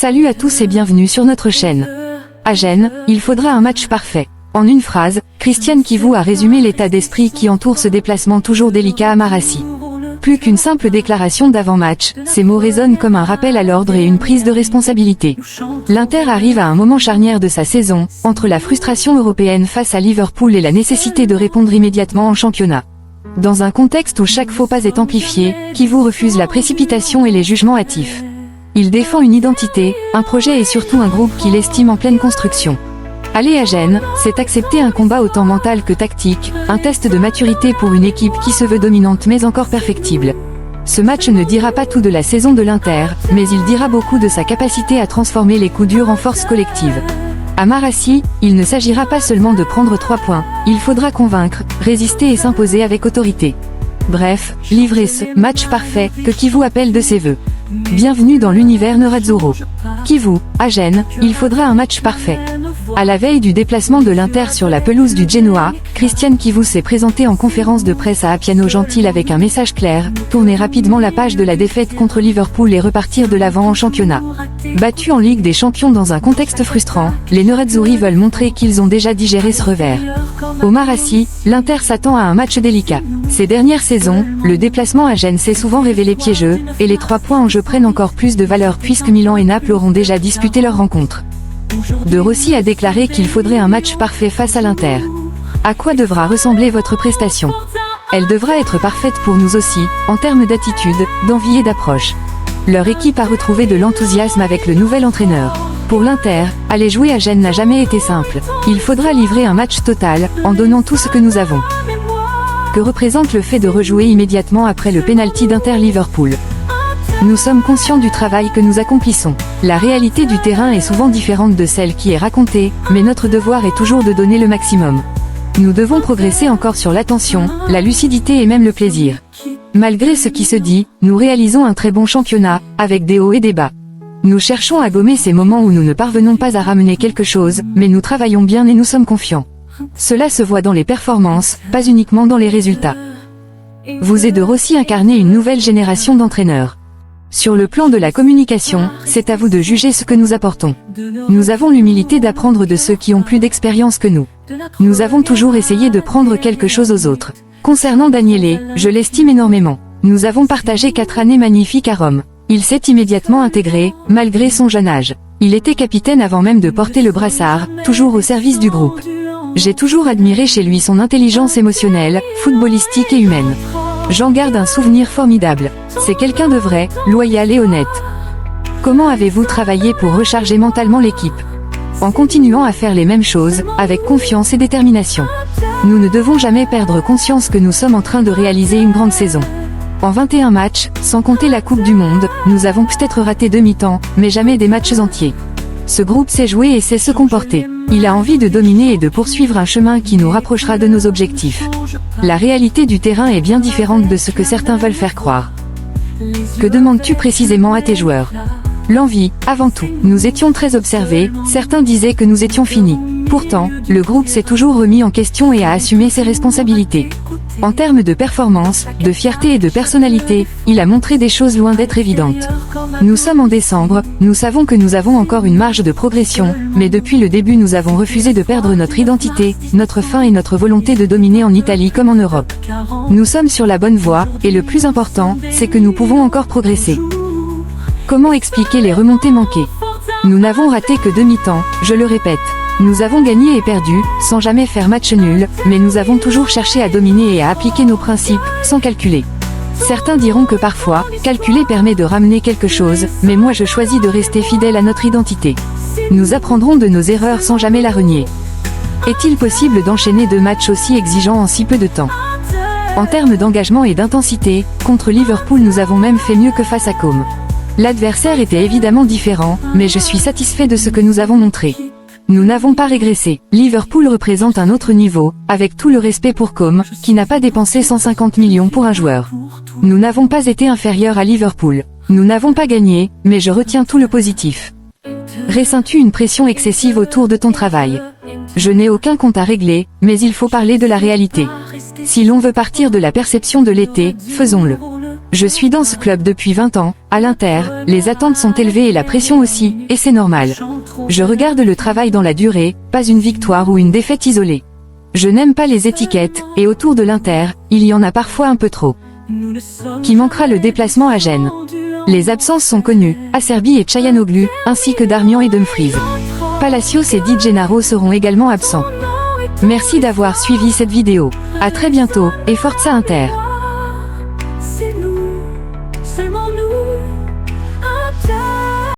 Salut à tous et bienvenue sur notre chaîne. À Gênes, il faudra un match parfait. En une phrase, Christiane Chivou a résumé l'état d'esprit qui entoure ce déplacement toujours délicat à Marassi. Plus qu'une simple déclaration d'avant-match, ces mots résonnent comme un rappel à l'ordre et une prise de responsabilité. L'Inter arrive à un moment charnière de sa saison, entre la frustration européenne face à Liverpool et la nécessité de répondre immédiatement en championnat. Dans un contexte où chaque faux pas est amplifié, Chivou refuse la précipitation et les jugements hâtifs. Il défend une identité, un projet et surtout un groupe qu'il estime en pleine construction. Aller à Gênes, c'est accepter un combat autant mental que tactique, un test de maturité pour une équipe qui se veut dominante mais encore perfectible. Ce match ne dira pas tout de la saison de l'Inter, mais il dira beaucoup de sa capacité à transformer les coups durs en force collective. À Marassi, il ne s'agira pas seulement de prendre 3 points, il faudra convaincre, résister et s'imposer avec autorité. Bref, livrer ce « match parfait » que Chivou appelle de ses vœux. Bienvenue dans l'univers Nerazzurro. Chivou, à Gênes, il faudra un match parfait. À la veille du déplacement de l'Inter sur la pelouse du Genoa, Christiane Chivou s'est présentée en conférence de presse à Appiano Gentile avec un message clair, tourner rapidement la page de la défaite contre Liverpool et repartir de l'avant en championnat. Battus en Ligue des Champions dans un contexte frustrant, les Nerazzurri veulent montrer qu'ils ont déjà digéré ce revers. Au Marassi, l'Inter s'attend à un match délicat. Ces dernières saisons, le déplacement à Gênes s'est souvent révélé piégeux, et les 3 points en jeu prennent encore plus de valeur puisque Milan et Naples auront déjà disputé leur rencontre. De Rossi a déclaré qu'il faudrait un match parfait face à l'Inter. À quoi devra ressembler votre prestation? Elle devra être parfaite pour nous aussi, en termes d'attitude, d'envie et d'approche. Leur équipe a retrouvé de l'enthousiasme avec le nouvel entraîneur. Pour l'Inter, aller jouer à Gênes n'a jamais été simple. Il faudra livrer un match total, en donnant tout ce que nous avons. Que représente le fait de rejouer immédiatement après le pénalty d'Inter-Liverpool? Nous sommes conscients du travail que nous accomplissons. La réalité du terrain est souvent différente de celle qui est racontée, mais notre devoir est toujours de donner le maximum. Nous devons progresser encore sur l'attention, la lucidité et même le plaisir. Malgré ce qui se dit, nous réalisons un très bon championnat, avec des hauts et des bas. Nous cherchons à gommer ces moments où nous ne parvenons pas à ramener quelque chose, mais nous travaillons bien et nous sommes confiants. Cela se voit dans les performances, pas uniquement dans les résultats. Vous et de Rossi incarnez une nouvelle génération d'entraîneurs. Sur le plan de la communication, c'est à vous de juger ce que nous apportons. Nous avons l'humilité d'apprendre de ceux qui ont plus d'expérience que nous. Nous avons toujours essayé de prendre quelque chose aux autres. Concernant Daniele, je l'estime énormément. Nous avons partagé 4 années magnifiques à Rome. Il s'est immédiatement intégré, malgré son jeune âge. Il était capitaine avant même de porter le brassard, toujours au service du groupe. J'ai toujours admiré chez lui son intelligence émotionnelle, footballistique et humaine. J'en garde un souvenir formidable. C'est quelqu'un de vrai, loyal et honnête. Comment avez-vous travaillé pour recharger mentalement l'équipe? En continuant à faire les mêmes choses, avec confiance et détermination. Nous ne devons jamais perdre conscience que nous sommes en train de réaliser une grande saison. En 21 matchs, sans compter la Coupe du Monde, nous avons peut-être raté demi-temps, mais jamais des matchs entiers. Ce groupe sait jouer et sait se comporter. Il a envie de dominer et de poursuivre un chemin qui nous rapprochera de nos objectifs. La réalité du terrain est bien différente de ce que certains veulent faire croire. Que demandes-tu précisément à tes joueurs? L'envie, avant tout. Nous étions très observés, certains disaient que nous étions finis. Pourtant, le groupe s'est toujours remis en question et a assumé ses responsabilités. En termes de performance, de fierté et de personnalité, il a montré des choses loin d'être évidentes. Nous sommes en décembre, nous savons que nous avons encore une marge de progression, mais depuis le début nous avons refusé de perdre notre identité, notre faim et notre volonté de dominer en Italie comme en Europe. Nous sommes sur la bonne voie, et le plus important, c'est que nous pouvons encore progresser. Comment expliquer les remontées manquées? Nous n'avons raté que demi-temps, je le répète. Nous avons gagné et perdu, sans jamais faire match nul, mais nous avons toujours cherché à dominer et à appliquer nos principes, sans calculer. Certains diront que parfois, calculer permet de ramener quelque chose, mais moi je choisis de rester fidèle à notre identité. Nous apprendrons de nos erreurs sans jamais la renier. Est-il possible d'enchaîner 2 matchs aussi exigeants en si peu de temps? En termes d'engagement et d'intensité, contre Liverpool nous avons même fait mieux que face à Com. L'adversaire était évidemment différent, mais je suis satisfait de ce que nous avons montré. Nous n'avons pas régressé. Liverpool représente un autre niveau, avec tout le respect pour Com, qui n'a pas dépensé 150 millions pour un joueur. Nous n'avons pas été inférieurs à Liverpool. Nous n'avons pas gagné, mais je retiens tout le positif. Ressens-tu une pression excessive autour de ton travail? Je n'ai aucun compte à régler, mais il faut parler de la réalité. Si l'on veut partir de la perception de l'été, faisons-le. Je suis dans ce club depuis 20 ans, à l'Inter, les attentes sont élevées et la pression aussi, et c'est normal. Je regarde le travail dans la durée, pas une victoire ou une défaite isolée. Je n'aime pas les étiquettes, et autour de l'Inter, il y en a parfois un peu trop. Qui manquera le déplacement à Gênes. Les absences sont connues, Acerbi et Çalhanoğlu, ainsi que Darmian et Dumfries. Palacios et Di Gennaro seront également absents. Merci d'avoir suivi cette vidéo. À très bientôt, et Forza Inter.